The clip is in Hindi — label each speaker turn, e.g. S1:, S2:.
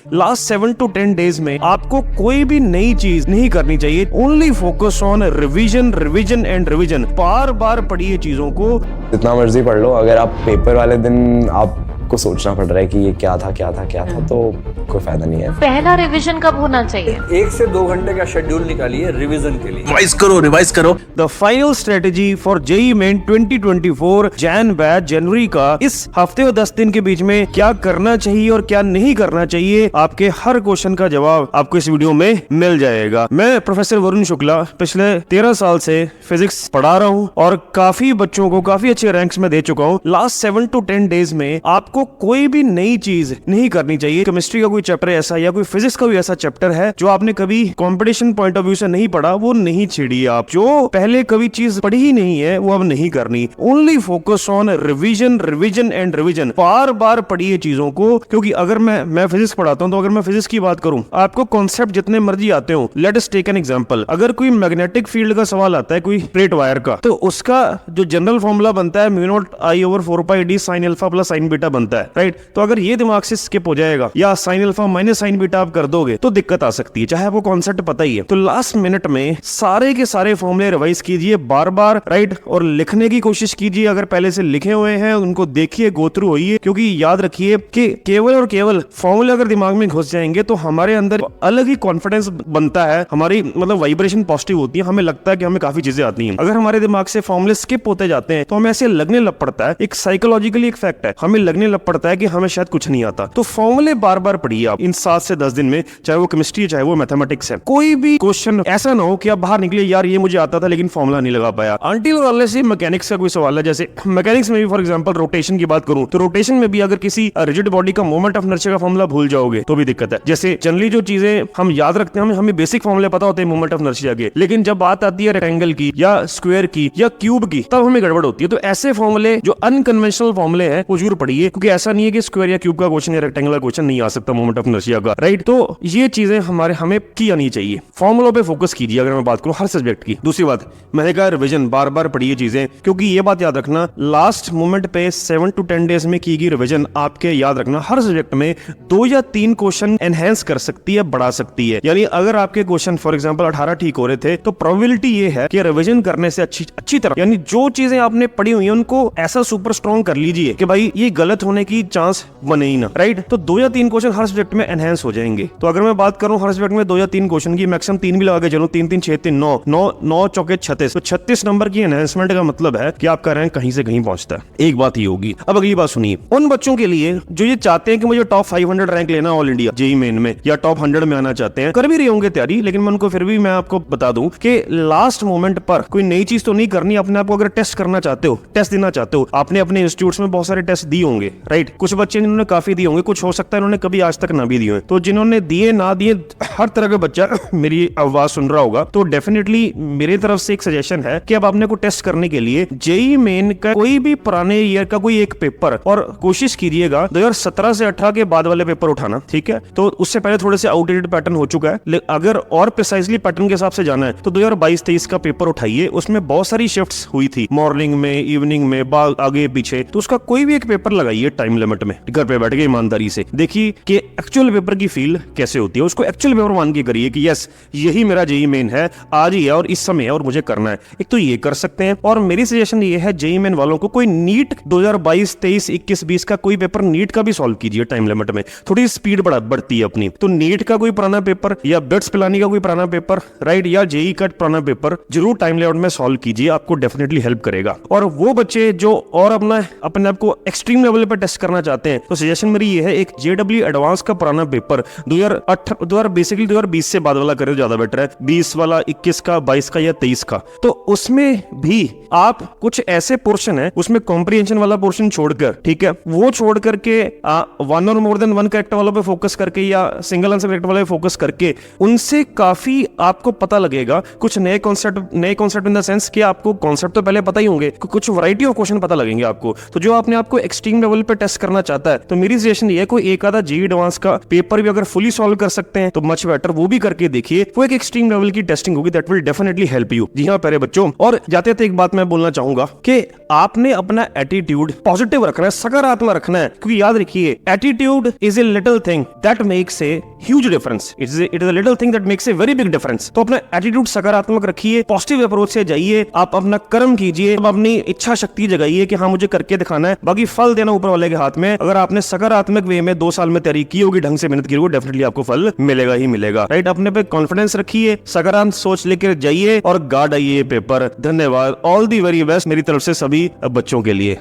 S1: लास्ट 7 to 10 डेज में आपको कोई भी नई चीज नहीं करनी चाहिए। Only focus on revision revision and revision. बार बार पढ़िए चीजों को।
S2: जितना मर्जी पढ़ लो, अगर आप पेपर वाले दिन आपको सोचना पड़ रहा है कि ये क्या था तो कोई फायदा नहीं है।
S3: पहला रिवीजन कब होना चाहिए?
S4: 1 से 2 घंटे का शेड्यूल निकालिए रिवीजन के लिए।
S1: रिवाइज करो। The final strategy for JEE main 2024 जनवरी का इस हफ्ते और 10 दिन के बीच में क्या करना चाहिए और क्या नहीं करना चाहिए, आपके हर क्वेश्चन का जवाब आपको इस वीडियो में मिल जाएगा। मैं प्रोफेसर वरुण शुक्ला पिछले 13 साल से फिजिक्स पढ़ा रहा हूँ और काफी बच्चों को काफी अच्छे रैंक्स में दे चुका हूँ। लास्ट 7 to 10 डेज में आपको कोई भी नई चीज नहीं करनी चाहिए। केमिस्ट्री का कोई चैप्टर ऐसा या कोई फिजिक्स का भी ऐसा चैप्टर है जो आपने कभी कंपटीशन पॉइंट ऑफ व्यू से नहीं पढ़ा, वो नहीं छेड़िए। आप जो पहले कभी चीज पढ़ी ही नहीं है वो अब नहीं करनी। Only focus on revision revision and revision. बार बार पढ़िए चीजों को, क्योंकि अगर मैं फिजिक्स पढ़ाता हूँ तो अगर मैं फिजिक्स की बात करूँ, आपको कॉन्सेप्ट जितने मर्जी आते हो। Let us take an example. अगर कोई मैग्नेटिक फील्ड का सवाल आता है, कोई प्लेट वायर का, तो उसका जो जनरल फॉर्मूला बनता है mu not I over 4πd sin alpha plus sin beta बनता है, राइट। तो अगर ये दिमाग से स्किप हो जाएगा या sin alpha minus sin beta आप कर दोगे तो दिक्कत आ सकती है, चाहे आपको कॉन्सेप्ट पता ही है। तो लास्ट मिनट में सारे के सारे फॉर्मूले रिवाइज कीजिए बार बार, राइट, और लिखने की कोशिश कीजिए। अगर पहले से लिखे हुए हैं उनको देखिए, गो थ्रू होइए, क्योंकि याद रखिए कि केवल और केवल फॉर्मूले अगर दिमाग में घुस जाएंगे तो हमारे अंदर अलग ही कॉन्फिडेंस बनता है, हमारी मतलब वाइब्रेशन पॉजिटिव होती है, हमें लगता है कि हमें काफी चीजें आती हैं। अगर हमारे दिमाग से फॉर्मूले स्किप होते जाते हैं तो हमें ऐसे लगने लग पड़ता है, एक साइकोलॉजिकली एक फैक्ट है, हमें लगने लग पड़ता है कि हमें शायद कुछ नहीं आता। तो फॉर्मूले बार बार पढ़िए आप इन 7 से 10 दिन में, चाहे वो केमिस्ट्री है चाहे वो मैथमेटिक्स है। कोई भी क्वेश्चन ऐसा ना हो कि आप बाहर निकले यार ये मुझे आता था लेकिन फॉर्मूला नहीं लगा पाया। अनटिल और अनलेस मैकेनिक्स का कोई सवाल है, जैसे मैकेनिक्स में भी फॉर एग्जांपल रोटेशन की बात करूं तो रोटेशन में भी अगर किसी रिजिड बॉडी का मोमेंट ऑफ इनर्शिया का फॉर्मूला भूल जाओगे तो भी दिक्कत है। जैसे जनरली जो चीजें हम याद रखते हैं, हमें बेसिक फॉर्मूले पता होते हैं मोमेंट ऑफ इनर्शिया के, लेकिन जब बात आती है रेक्टेंगल की या स्क्वायर की या क्यूब की तब हमें गड़बड़ होती है। तो ऐसे फॉर्मूले जो अनकन्वेंशनल फॉर्मूले हैं वो जरूर पढ़िए, क्योंकि ऐसा नहीं है कि स्क्वायर या क्यूब का क्वेश्चन या रेक्टेंगुलर क्वेश्चन नहीं आ सकता मोमेंट ऑफ इनर्शिया का, राइट। तो ये चीजें हमें की आनी चाहिए। फॉर्मूलों पे फोकस कीजिए अगर मैं बात करूं हर सब्जेक्ट की। दूसरी बात मैंने कहा रिवीजन, बार बार पढ़िए चीजें, क्योंकि ये बात याद रखना लास्ट मोमेंट पे 7 to 10 डेज में की गई रिवीजन आपके याद रखना हर सब्जेक्ट में 2 या 3 क्वेश्चन एनहेंस कर सकती है, बढ़ा सकती है। यानी अगर आपके क्वेश्चन फॉर एग्जांपल 18 ठीक हो रहे थे तो प्रोबेबिलिटी ये है कि रिवीजन करने से अच्छी तरह, यानी जो चीजें आपने पढ़ी हुई है उनको ऐसा सुपर स्ट्रॉन्ग कर लीजिए कि भाई ये गलत होने की चांस बने ही ना, राइट। तो 2 या 3 क्वेश्चन हर सब्जेक्ट में एनहेंस हो जाएंगे। तो अगर मैं बात करूं हर सब्जेक्ट में 2 या 3 क्वेश्चन की, मैक्सिमम 3 भी लगा के चलो, 3 3 6 3 9 9 9 चौके 36, तो 36 नंबर की एनहेंसमेंट का मतलब है कि आपका रैंक कहीं से कहीं पहुंचता है। एक बात ही होगी। अब अगली बात सुनिए, उन बच्चों के लिए जो ये चाहते हैं कि मुझे टॉप 500 रैंक लेना ऑल इंडिया जेईई मेन में या टॉप 100 में आना चाहते हैं, कर भी रहे होंगे तैयारी, लेकिन मैं उनको फिर भी मैं आपको बता दूं कि लास्ट मोमेंट पर कोई नई चीज तो नहीं करनी। अपने आप को अगर टेस्ट करना चाहते हो, टेस्ट देना चाहते हो, आपने अपने इंस्टीट्यूट्स में बहुत सारे टेस्ट दिए होंगे, राइट। कुछ बच्चे जिन्होंने काफी दिए होंगे, कुछ हो सकता है उन्होंने कभी आज तक ना भी दिए। तो जिन्होंने दिए ना दिए, हर तरह का बच्चा मेरी आवाज सुन रहा होगा, तो डेफिनेटली मेरी तरफ से एक सजेशन है कि अब आपने को टेस्ट करने के लिए जेईई मेन का कोई भी पुराने ईयर का कोई एक पेपर, और कोशिश कीजिएगा 2017 से 18 के बाद वाले पेपर उठाना, ठीक है। तो उससे पहले थोड़े से आउटडेटेड पैटर्न हो चुका है, अगर और प्रिसाइजली पैटर्न के हिसाब से जाना है तो 2022-23 का पेपर उठाइए। उसमें बहुत सारी शिफ्ट्स हुई थी, मॉर्निंग में, इवनिंग में, आगे पीछे, तो उसका कोई भी एक पेपर लगाइए टाइम लिमिट में, घर पे बैठ के ईमानदारी से देखिए कि एक्चुअल पेपर की फील कैसे होती है। उसको एक्चुअल पेपर मान के करिए कि यस यही मेरा जेईई मेन है, आज ही है और इस समय है और मुझे करना है। एक तो ये कर सकते हैं, और मेरी सजेशन ये है जेईई मेन वालों को कोई नीट 2022 23 21 20 का कोई पेपर नीट का भी सॉल्व कीजिए टाइम लिमिट में, थोड़ी स्पीड बढ़ती है अपनी। तो नीट का कोई पुराना पेपर या बिट्स पिलानी का कोई पुराना पेपर, राइट, या जेईई का पुराना पेपर जरूर टाइम लिमिट में सॉल्व कीजिए, आपको डेफिनेटली हेल्प करेगा। और वो बच्चे जो और अपने आप को एक्सट्रीम लेवल पे टेस्ट करना चाहते हैं तो सजेशन मेरी ये है, एक जेडब्ल्यू एडवांस का पुराना पेपर 2020 से बाद वाला करे ज्यादा बेटर है, 20 वाला, 21 का, 22 का या 23 का। तो उसमें भी आप कुछ ऐसे पोर्शन है, उसमें कॉम्प्रिहेंशन वाला पोर्शन छोड़कर, ठीक है, वो छोड़ करके 1 और मोर देन 1 करेक्ट वालों पे फोकस करके या सिंगल आंसर करेक्ट वाले पे फोकस करके, उनसे काफी आपको पता लगेगा कुछ नए कॉन्सेप्ट इन द सेंस कि आपको कॉन्सेप्ट तो पहले पता ही होंगे, कुछ वैरायटी ऑफ क्वेश्चन पता लगेंगे आपको। तो जो आपने आपको एक्सट्रीम लेवल पे टेस्ट करना चाहता है तो मेरी सजेशन ये है कोई एक आधा जेईई एडवांस का पेपर भी अगर फुली सॉल्व कर सकते हैं तो मच बेटर, वो भी करके देखिए। वो एक एक्सट्रीम लेवल की टेस्टिंग होगी, that will definitely help you. जी हाँ प्यारे बच्चों, और जाते जाते एक बात मैं बोलना चाहूंगा कि आपने अपना एटीट्यूड पॉजिटिव रखना है, सकारात्मक रखना है, क्योंकि याद रखिए attitude is a little thing that makes a huge difference. It is a little thing that makes a very big difference. तो अपना एटीट्यूड सकारात्मक रखिए, पॉजिटिव अप्रोच से जाइए, आप अपना कर्म कीजिए, अपनी इच्छा शक्ति जगाइए कि हाँ मुझे करके दिखाना है, बाकी फल देना ऊपर वाले के हाथ में। अगर आपने सकारात्मक वे में 2 साल में तैयारी की होगी, ढंग से मेहनत की होगी, डेफिनेटली आपको फल मिलेगा ही मिलेगा। राइट, अपने पे कॉन्फिडेंस रखिए, सकारात्मक सोच लेकर जाइए और गार्ड आइए पेपर। धन्यवाद, ऑल दी वेरी बेस्ट मेरी तरफ से सभी बच्चों के लिए।